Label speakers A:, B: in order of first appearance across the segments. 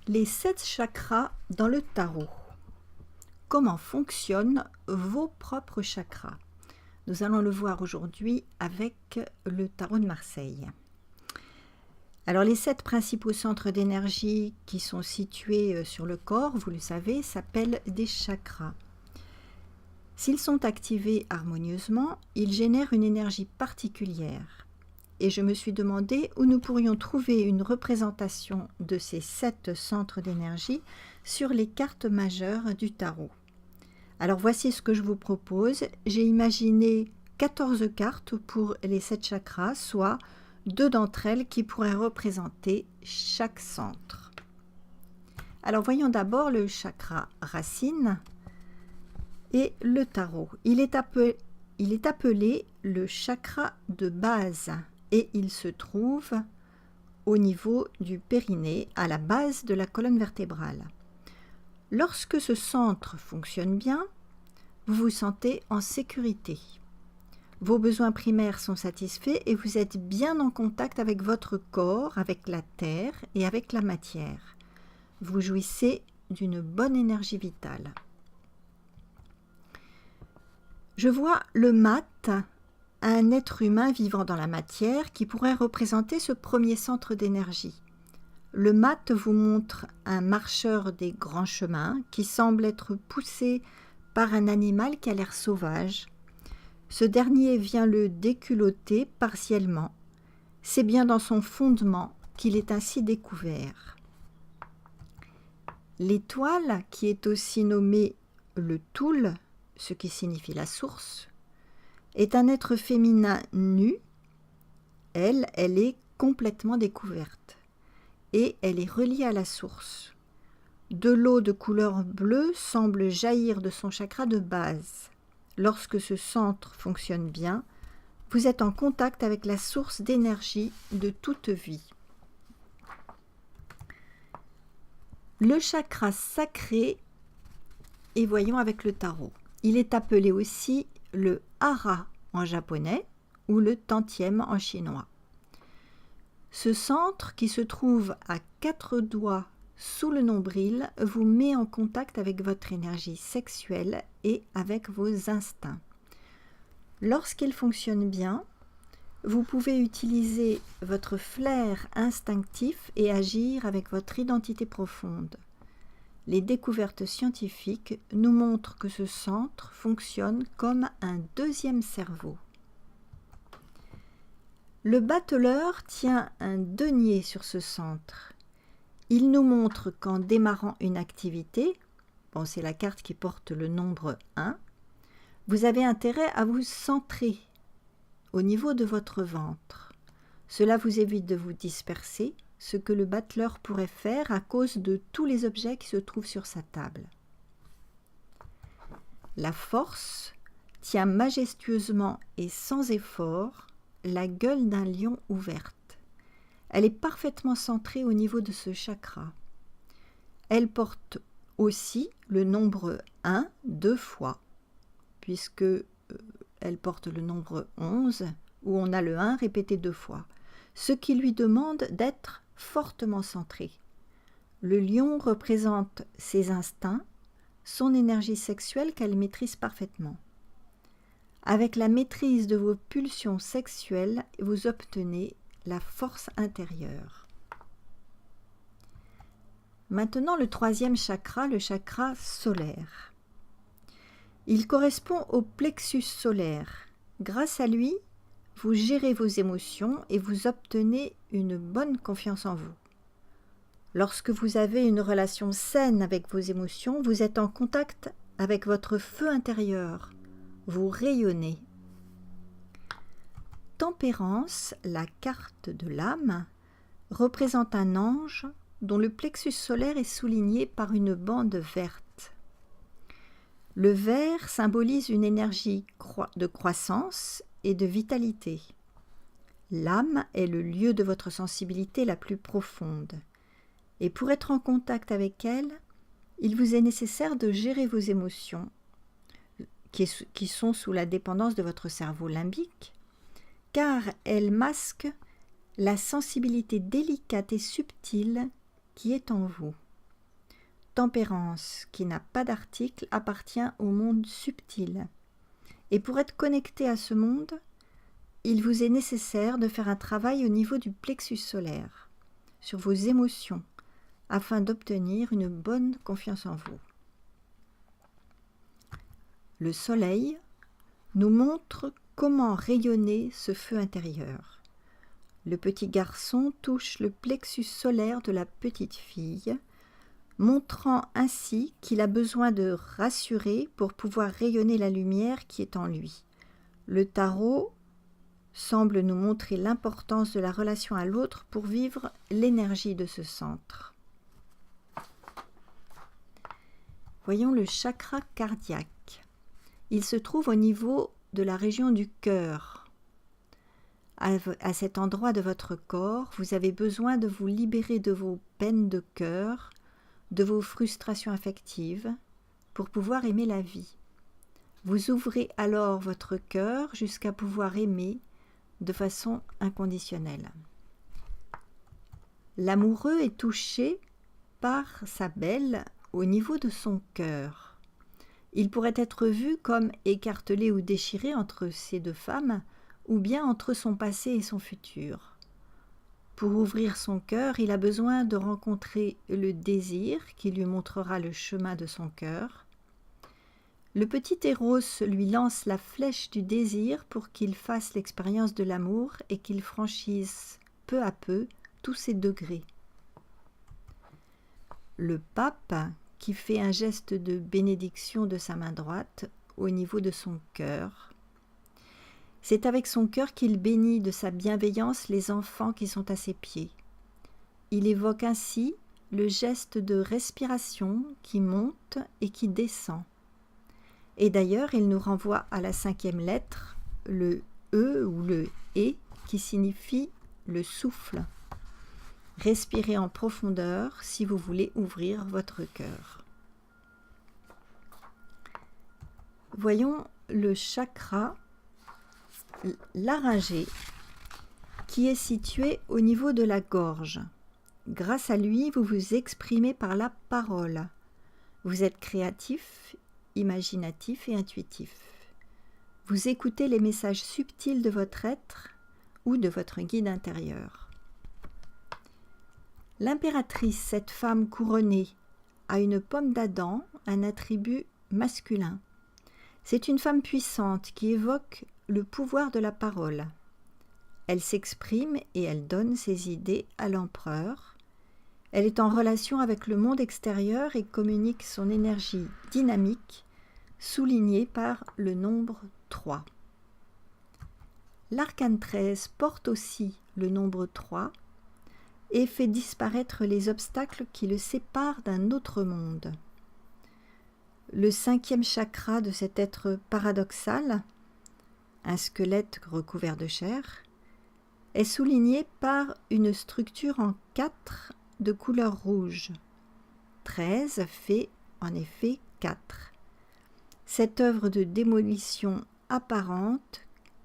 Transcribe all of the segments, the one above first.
A: Les 7 chakras dans le tarot. Comment fonctionnent vos propres chakras? Nous allons le voir aujourd'hui avec le tarot de Marseille. Alors les 7 principaux centres d'énergie qui sont situés sur le corps, vous le savez, s'appellent des chakras. S'ils sont activés harmonieusement, ils génèrent une énergie particulière. Et je me suis demandé où nous pourrions trouver une représentation de ces 7 centres d'énergie sur les cartes majeures du tarot. Alors voici ce que je vous propose. J'ai imaginé 14 cartes pour les 7 chakras, soit 2 d'entre elles qui pourraient représenter chaque centre. Alors voyons d'abord le chakra racine et le tarot. Il est appelé le chakra de base et il se trouve au niveau du périnée, à la base de la colonne vertébrale. Lorsque ce centre fonctionne bien, vous vous sentez en sécurité. Vos besoins primaires sont satisfaits et vous êtes bien en contact avec votre corps, avec la terre et avec la matière. Vous jouissez d'une bonne énergie vitale. Je vois le mat, un être humain vivant dans la matière qui pourrait représenter ce premier centre d'énergie. Le mat vous montre un marcheur des grands chemins qui semble être poussé par un animal qui a l'air sauvage. Ce dernier vient le déculotter partiellement. C'est bien dans son fondement qu'il est ainsi découvert. L'étoile, qui est aussi nommée le Toul, ce qui signifie la source, est un être féminin nu. Elle est complètement découverte et elle est reliée à la source. De l'eau de couleur bleue semble jaillir de son chakra de base. Lorsque ce centre fonctionne bien, vous êtes en contact avec la source d'énergie de toute vie. Le chakra sacré, et voyons avec le tarot. Il est appelé aussi le hara en japonais ou le tantième en chinois. Ce centre, qui se trouve à 4 doigts sous le nombril, vous met en contact avec votre énergie sexuelle et avec vos instincts. Lorsqu'il fonctionne bien, vous pouvez utiliser votre flair instinctif et agir avec votre identité profonde. Les découvertes scientifiques nous montrent que ce centre fonctionne comme un deuxième cerveau. Le battleur tient un denier sur ce centre. Il nous montre qu'en démarrant une activité, c'est la carte qui porte le nombre 1, vous avez intérêt à vous centrer au niveau de votre ventre. Cela vous évite de vous disperser, ce que le battleur pourrait faire à cause de tous les objets qui se trouvent sur sa table. La force tient majestueusement et sans effort la gueule d'un lion ouverte. Elle est parfaitement centrée au niveau de ce chakra. Elle porte aussi le nombre 1 2 fois, puisque elle porte le nombre 11, où on a le 1 répété 2 fois, ce qui lui demande d'être fortement centré. Le lion représente ses instincts, son énergie sexuelle qu'elle maîtrise parfaitement. Avec la maîtrise de vos pulsions sexuelles, vous obtenez la force intérieure. Maintenant, le troisième chakra, le chakra solaire. Il correspond au plexus solaire. Grâce à lui, vous gérez vos émotions et vous obtenez une bonne confiance en vous. Lorsque vous avez une relation saine avec vos émotions, vous êtes en contact avec votre feu intérieur. Vous rayonnez. Tempérance, la carte de l'âme, représente un ange dont le plexus solaire est souligné par une bande verte. Le vert symbolise une énergie de croissance et de vitalité. L'âme est le lieu de votre sensibilité la plus profonde. Et pour être en contact avec elle, il vous est nécessaire de gérer vos émotions, qui sont sous la dépendance de votre cerveau limbique, car elles masquent la sensibilité délicate et subtile qui est en vous. tempérance, qui n'a pas d'article, appartient au monde subtil. Et pour être connecté à ce monde, il vous est nécessaire de faire un travail au niveau du plexus solaire, sur vos émotions, afin d'obtenir une bonne confiance en vous. Le soleil nous montre comment rayonner ce feu intérieur. Le petit garçon touche le plexus solaire de la petite fille, montrant ainsi qu'il a besoin de rassurer pour pouvoir rayonner la lumière qui est en lui. Le tarot semble nous montrer l'importance de la relation à l'autre pour vivre l'énergie de ce centre. Voyons le chakra cardiaque. Il se trouve au niveau de la région du cœur. À cet endroit de votre corps, vous avez besoin de vous libérer de vos peines de cœur, de vos frustrations affectives, pour pouvoir aimer la vie. Vous ouvrez alors votre cœur jusqu'à pouvoir aimer de façon inconditionnelle. L'amoureux est touché par sa belle au niveau de son cœur. Il pourrait être vu comme écartelé ou déchiré entre ces deux femmes, ou bien entre son passé et son futur. Pour ouvrir son cœur, il a besoin de rencontrer le désir qui lui montrera le chemin de son cœur. Le petit Eros lui lance la flèche du désir pour qu'il fasse l'expérience de l'amour et qu'il franchisse peu à peu tous ses degrés. Le pape qui fait un geste de bénédiction de sa main droite au niveau de son cœur. C'est avec son cœur qu'il bénit de sa bienveillance les enfants qui sont à ses pieds. Il évoque ainsi le geste de respiration qui monte et qui descend. Et d'ailleurs, il nous renvoie à la 5e lettre, le E ou le E, qui signifie le souffle. Respirez en profondeur si vous voulez ouvrir votre cœur. Voyons le chakra laryngé qui est situé au niveau de la gorge. Grâce à lui, vous vous exprimez par la parole. Vous êtes créatif, imaginatif et intuitif. Vous écoutez les messages subtils de votre être ou de votre guide intérieur. L'impératrice, cette femme couronnée, a une pomme d'Adam, un attribut masculin. C'est une femme puissante qui évoque le pouvoir de la parole. Elle s'exprime et elle donne ses idées à l'empereur. Elle est en relation avec le monde extérieur et communique son énergie dynamique, soulignée par le nombre 3. L'arcane 13 porte aussi le nombre 3 et fait disparaître les obstacles qui le séparent d'un autre monde. Le 5e chakra de cet être paradoxal, un squelette recouvert de chair, est souligné par une structure en 4 de couleur rouge. 13 fait en effet 4. Cette œuvre de démolition apparente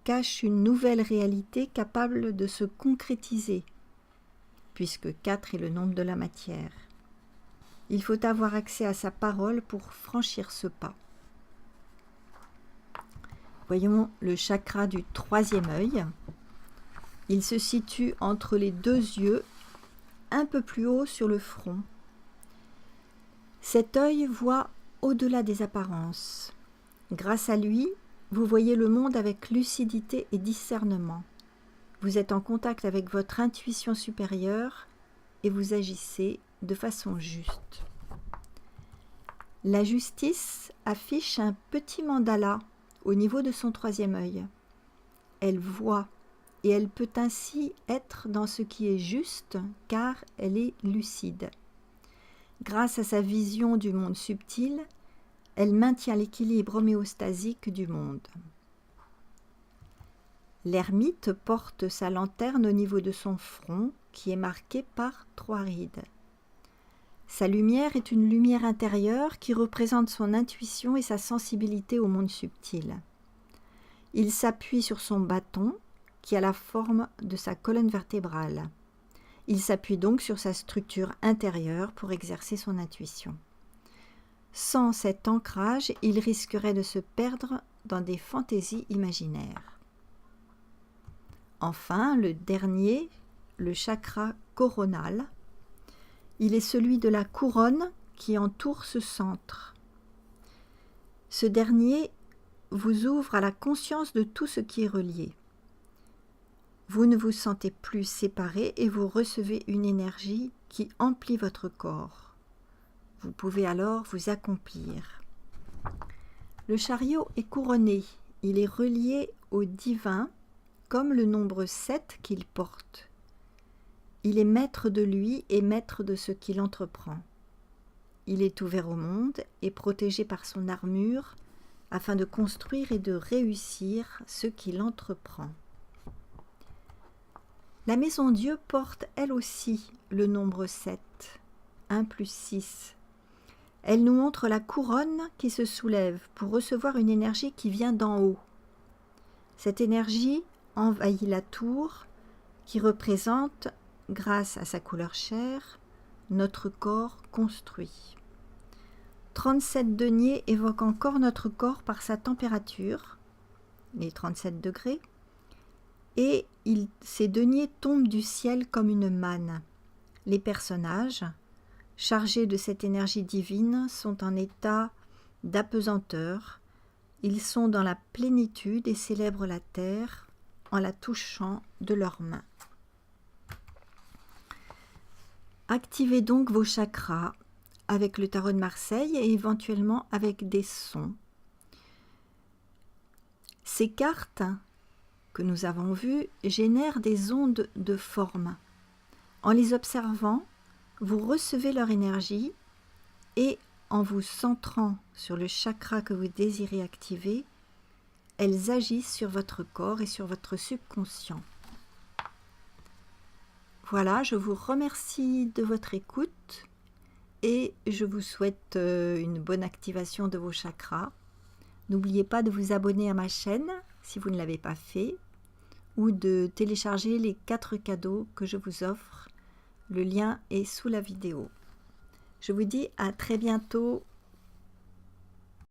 A: cache une nouvelle réalité capable de se concrétiser, puisque 4 est le nombre de la matière. Il faut avoir accès à sa parole pour franchir ce pas. Voyons le chakra du 3e œil. Il se situe entre les 2 yeux, un peu plus haut sur le front. Cet œil voit au-delà des apparences. Grâce à lui, vous voyez le monde avec lucidité et discernement. Vous êtes en contact avec votre intuition supérieure et vous agissez de façon juste. La justice affiche un petit mandala au niveau de son 3e œil. Elle voit et elle peut ainsi être dans ce qui est juste car elle est lucide. Grâce à sa vision du monde subtil, elle maintient l'équilibre homéostasique du monde. L'ermite porte sa lanterne au niveau de son front qui est marqué par 3 rides. Sa lumière est une lumière intérieure qui représente son intuition et sa sensibilité au monde subtil. Il s'appuie sur son bâton qui a la forme de sa colonne vertébrale. Il s'appuie donc sur sa structure intérieure pour exercer son intuition. Sans cet ancrage, il risquerait de se perdre dans des fantaisies imaginaires. Enfin, le dernier, le chakra coronal, il est celui de la couronne qui entoure ce centre. Ce dernier vous ouvre à la conscience de tout ce qui est relié. Vous ne vous sentez plus séparé et vous recevez une énergie qui emplit votre corps. Vous pouvez alors vous accomplir. Le chariot est couronné, il est relié au divin comme le nombre 7 qu'il porte. Il est maître de lui et maître de ce qu'il entreprend. Il est ouvert au monde et protégé par son armure afin de construire et de réussir ce qu'il entreprend. La maison Dieu porte elle aussi le nombre 7, 1 plus 6. Elle nous montre la couronne qui se soulève pour recevoir une énergie qui vient d'en haut. Cette énergie envahit la tour qui représente, grâce à sa couleur chair, notre corps construit. 37 deniers évoquent encore notre corps par sa température, les 37 degrés, et ces deniers tombent du ciel comme une manne. Les personnages, chargés de cette énergie divine, sont en état d'apesanteur. Ils sont dans la plénitude et célèbrent la terre en la touchant de leurs mains. Activez donc vos chakras avec le tarot de Marseille et éventuellement avec des sons. Ces cartes que nous avons vues génèrent des ondes de forme. En les observant, vous recevez leur énergie et en vous centrant sur le chakra que vous désirez activer, elles agissent sur votre corps et sur votre subconscient. Voilà, je vous remercie de votre écoute et je vous souhaite une bonne activation de vos chakras. N'oubliez pas de vous abonner à ma chaîne si vous ne l'avez pas fait ou de télécharger les 4 cadeaux que je vous offre. Le lien est sous la vidéo. Je vous dis à très bientôt.